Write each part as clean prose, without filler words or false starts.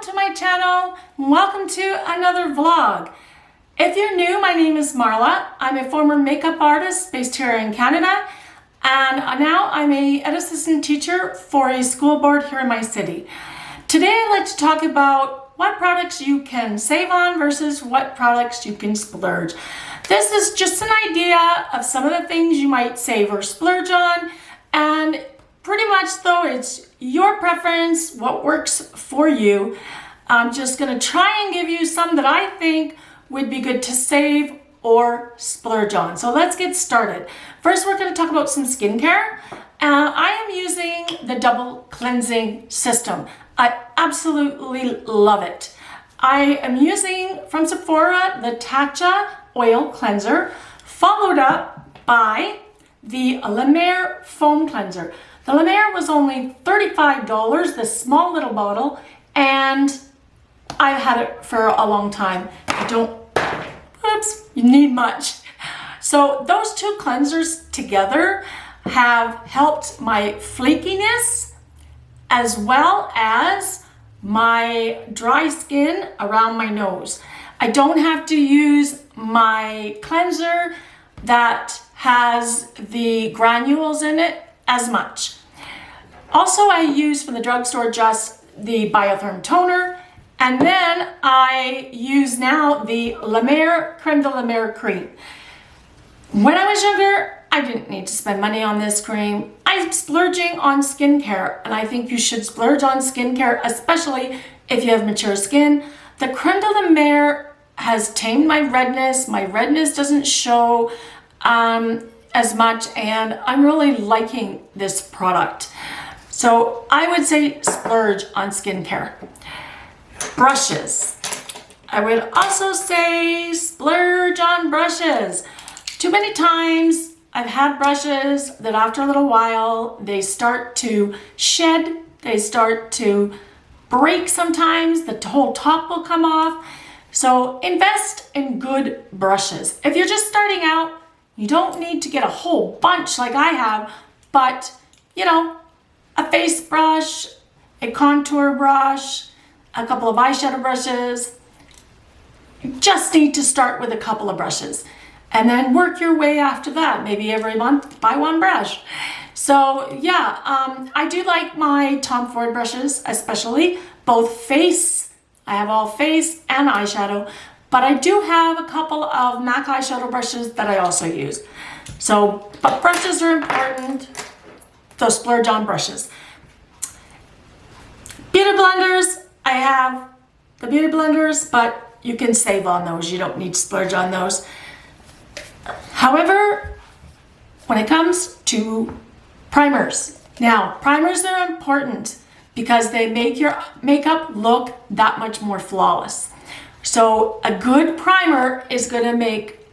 to my channel. Welcome to another vlog. If you're new, my name is Marla. I'm a former makeup artist based here in Canada, and now I'm a ed assistant teacher for a school board here in my city. Today I'd like to talk about what products you can save on versus what products you can splurge. This is just an idea of some of the things you might save or splurge on, and pretty much though it's your preference, what works for you. I'm just going to try and give you some that I think would be good to save or splurge on. So let's get started. First, we're going to talk about some skincare. I am using the double cleansing system. I absolutely love it. I am using from Sephora the Tatcha oil cleanser, followed up by the La Mer foam cleanser. The La Mer was only $35, this small little bottle, and I've had it for a long time. You need much. So those two cleansers together have helped my flakiness as well as my dry skin around my nose. I don't have to use my cleanser that has the granules in it as much. Also, I use from the drugstore just the Biotherm toner, and then I use now the La Mer Creme de la Mer cream. When I was younger, I didn't need to spend money on this cream. I'm splurging on skincare, and I think you should splurge on skincare, especially if you have mature skin. The Creme de la Mer has tamed my redness. My redness doesn't show as much, and I'm really liking this product. So I would say splurge on skincare. Brushes. I would also say splurge on brushes. Too many times I've had brushes that after a little while they start to shed, they start to break sometimes, the whole top will come off. So invest in good brushes. If you're just starting out, you don't need to get a whole bunch like I have, but you know, a face brush, a contour brush, a couple of eyeshadow brushes. You just need to start with a couple of brushes and then work your way after that. Maybe every month buy one brush. So yeah, I do like my Tom Ford brushes, especially both face. I have all face and eyeshadow, but I do have a couple of MAC eyeshadow brushes that I also use. So, but brushes are important. So splurge on brushes. Beauty blenders, I have the beauty blenders, but you can save on those. You don't need to splurge on those. However, when it comes to primers, now primers are important because they make your makeup look that much more flawless. So a good primer is going to make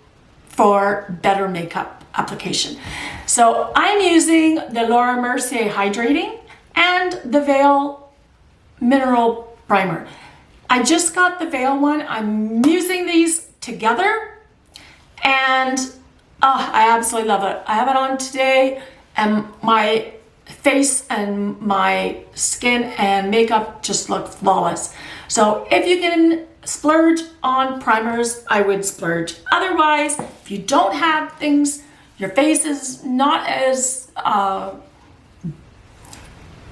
for better makeup application. So I'm using the Laura Mercier Hydrating and the Veil Mineral Primer. I just got the Veil one. I'm using these together, and I absolutely love it. I have it on today, and my face and my skin and makeup just look flawless. So if you can splurge on primers, I would splurge. Otherwise, if you don't have things, your face is not as, I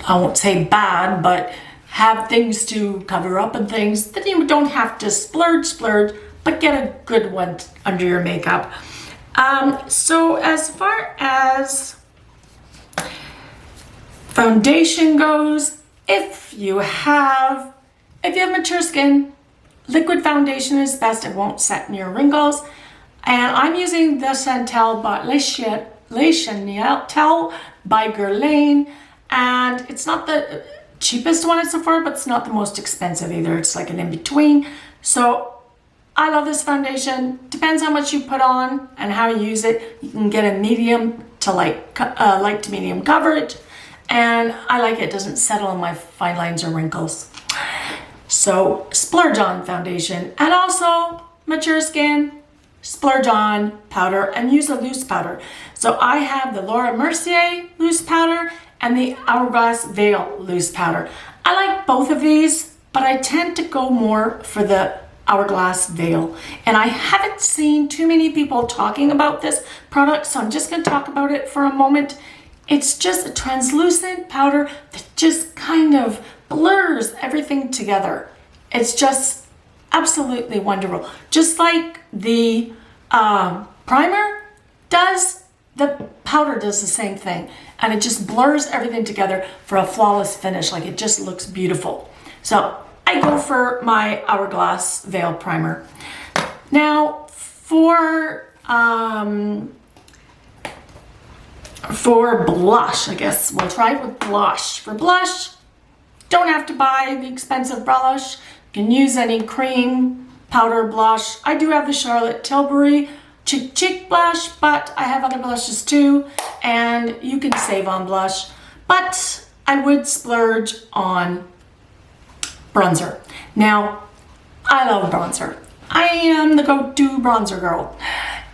won't say bad, but have things to cover up and things, then you don't have to splurge, but get a good one under your makeup. So as far as foundation goes, if you have mature skin, liquid foundation is best. It won't set in your wrinkles. And I'm using the Chantel by Guerlain, and it's not the cheapest one at Sephora, but it's not the most expensive either. It's like an in-between. So I love this foundation. Depends how much you put on and how you use it. You can get a medium to light to medium coverage, and I like it. It doesn't settle on my fine lines or wrinkles. So splurge on foundation, and also mature skin, splurge on powder and use a loose powder. So I have the Laura Mercier loose powder and the Hourglass Veil loose powder. I like both of these. but I tend to go more for the Hourglass Veil. And I haven't seen too many people talking about this product, so I'm just going to talk about it for a moment. It's just a translucent powder that just kind of blurs everything together. It's just absolutely wonderful. Just like the primer does, the powder does the same thing. And it just blurs everything together for a flawless finish. Like, it just looks beautiful. So I go for my Hourglass Veil Primer. Now for blush, I guess we'll try with blush. For blush, don't have to buy the expensive blush. You can use any cream powder blush. I do have the Charlotte Tilbury Cheek blush, but I have other blushes too, and you can save on blush. But I would splurge on bronzer. Now, I love bronzer. I am the go-to bronzer girl,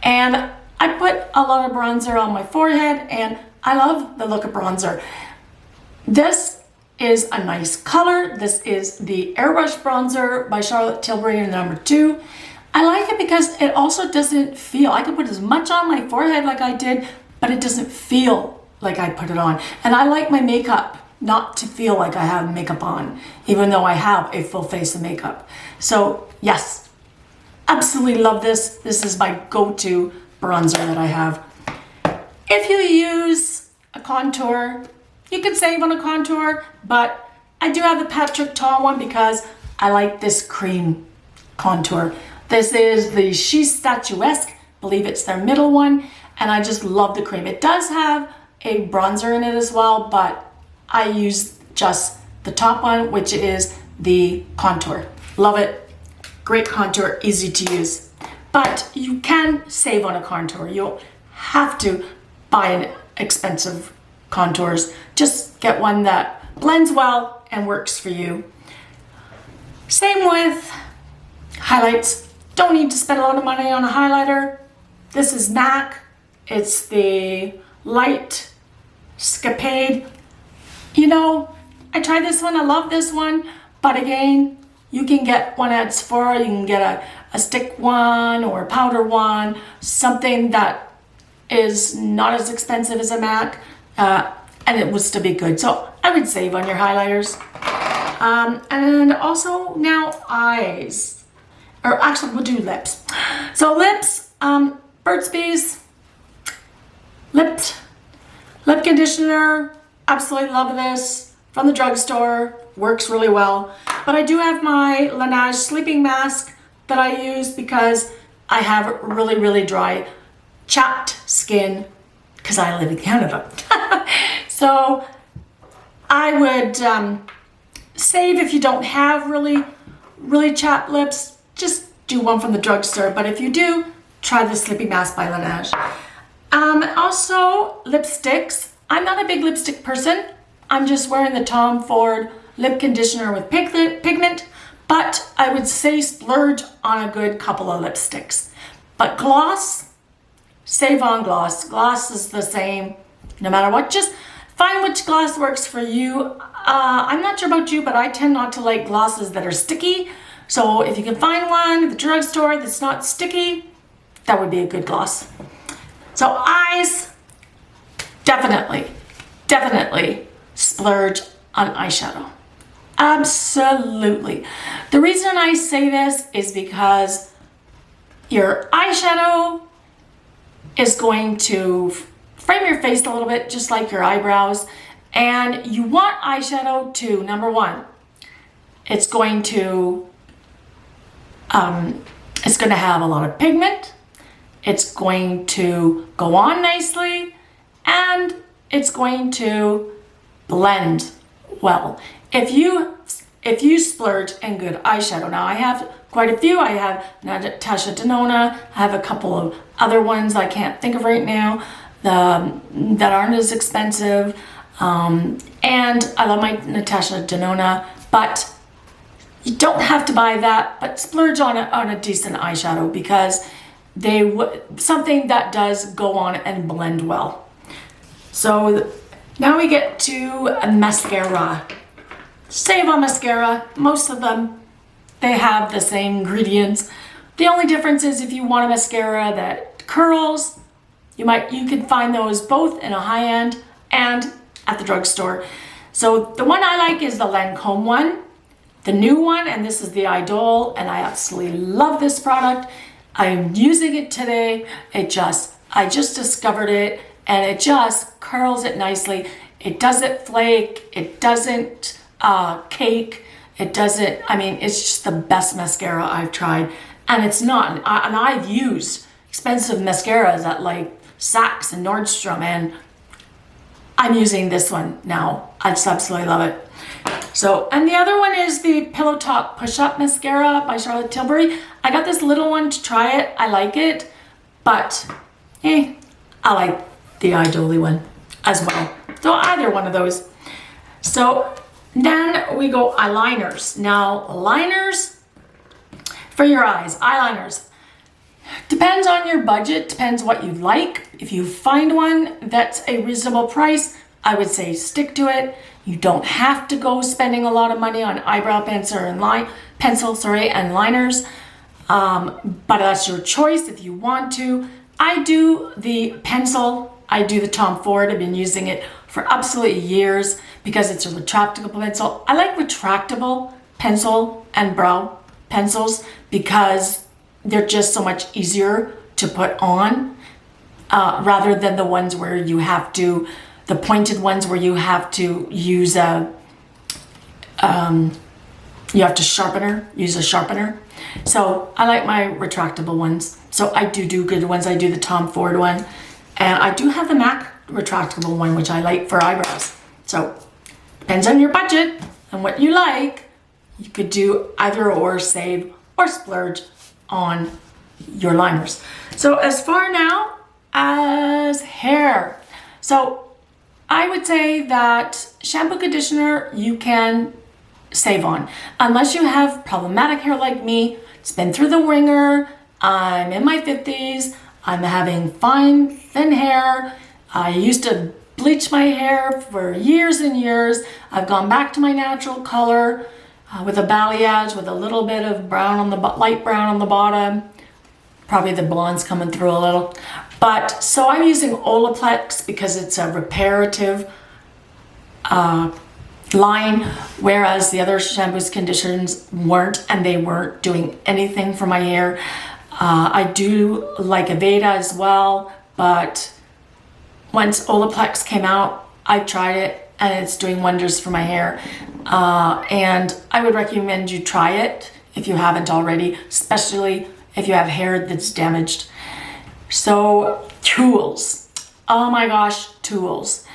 and I put a lot of bronzer on my forehead, and I love the look of bronzer. This is a nice color. This is the Airbrush Bronzer by Charlotte Tilbury in number 2. I like it because it also doesn't feel, I can put as much on my forehead like I did, but it doesn't feel like I put it on. And I like my makeup not to feel like I have makeup on, even though I have a full face of makeup. So yes, absolutely love this. This is my go-to bronzer that I have. If you use a contour, you can save on a contour, but I do have the Patrick Ta one because I like this cream contour. This is the She's Statuesque, I believe it's their middle one, and I just love the cream. It does have a bronzer in it as well, but I use just the top one, which is the contour. Love it. Great contour, easy to use. But you can save on a contour. You don't have to buy an expensive contours. Just get one that blends well and works for you. Same with highlights. Don't need to spend a lot of money on a highlighter. This is MAC. It's the Light Scapade. You know, I tried this one. I love this one. But again, you can get one at Sephora. You can get a stick one or a powder one. Something that is not as expensive as a MAC. And it would still be good. So I would save on your highlighters. And also now eyes. Or actually, we'll do lips. So lips, Burt's Bees lip conditioner. Absolutely love this. From the drugstore. Works really well. But I do have my Laneige sleeping mask that I use because I have really, really dry, chapped skin because I live in Canada. So I would save if you don't have really, really chapped lips. Just do one from the drugstore, but if you do, try the Sleeping Mask by Laneige. Also, lipsticks. I'm not a big lipstick person. I'm just wearing the Tom Ford lip conditioner with pigment, but I would say splurge on a good couple of lipsticks. But gloss, save on gloss. Gloss is the same, no matter what. Just find which gloss works for you. I'm not sure about you, but I tend not to like glosses that are sticky. So if you can find one at the drugstore that's not sticky, that would be a good gloss. So eyes, definitely splurge on eyeshadow. Absolutely. The reason I say this is because your eyeshadow is going to frame your face a little bit, just like your eyebrows. And you want eyeshadow to, number one, it's going to have a lot of pigment. It's going to go on nicely, and it's going to blend well. If you splurge in good eyeshadow, now I have quite a few. I have Natasha Denona. I have a couple of other ones I can't think of right now that aren't as expensive. And I love my Natasha Denona, but you don't have to buy that, but splurge on a decent eyeshadow because something that does go on and blend well. So now we get to a mascara. save on mascara. Most of them, they have the same ingredients. The only difference is if you want a mascara that curls, you can find those both in a high-end and at the drugstore. So the one I like is the Lancome one, the new one, and this is the Idol, and I absolutely love this product. I'm using it today. I just discovered it, and it just curls it nicely. It doesn't flake, it doesn't cake, it doesn't, I mean, it's just the best mascara I've tried. And it's not, and I've used expensive mascaras at like Saks and Nordstrom, and I'm using this one now. I just absolutely love it. So, and the other one is the Pillow Talk Push-Up Mascara by Charlotte Tilbury. I got this little one to try it. I like it, but I like the Idol one as well. So either one of those. So then we go eyeliners. Now, liners for your eyes, eyeliners. Depends on your budget, depends what you like. If you find one that's a reasonable price, I would say stick to it. You don't have to go spending a lot of money on eyebrow pencil and liners, but that's your choice if you want to. I do the pencil, I do the Tom Ford. I've been using it for absolutely years because it's a retractable pencil. I like retractable pencil and brow pencils because they're just so much easier to put on rather than the ones where you have to, the pointed ones where you have to use use a sharpener. So I like my retractable ones. So I do good ones. I do the Tom Ford one, and I do have the MAC retractable one, which I like for eyebrows. So depends on your budget and what you like. You could do either or, save or splurge on your liners. So as far now as hair, so I would say that shampoo, conditioner you can save on, unless you have problematic hair like me. It's been through the ringer. I'm in my 50s. I'm having fine, thin hair. I used to bleach my hair for years and years. I've gone back to my natural color with a balayage with a little bit of brown on the light brown on the bottom. Probably the blonde's coming through a little. But so I'm using Olaplex because it's a reparative line, whereas the other shampoos, conditioners weren't, and they weren't doing anything for my hair. I do like Aveda as well, but once Olaplex came out, I tried it and it's doing wonders for my hair. And I would recommend you try it if you haven't already, especially if you have hair that's damaged. So tools, oh my gosh, tools.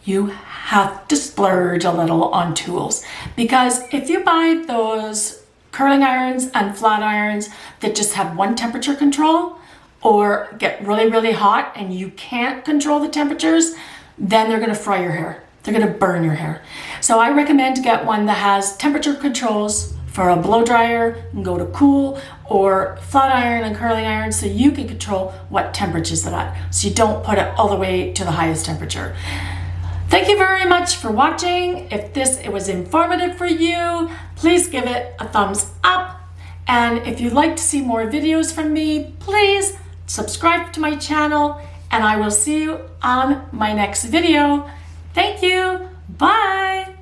You have to splurge a little on tools, because if you buy those curling irons and flat irons that just have one temperature control or get really, really hot and you can't control the temperatures, then they're gonna fry your hair. They're gonna burn your hair. So I recommend to get one that has temperature controls for a blow dryer and go to cool, or flat iron and curling iron so you can control what temperatures it at, so you don't put it all the way to the highest temperature. Thank you very much for watching. If it was informative for you, please give it a thumbs up. And if you'd like to see more videos from me, please subscribe to my channel, and I will see you on my next video. Thank you. Bye.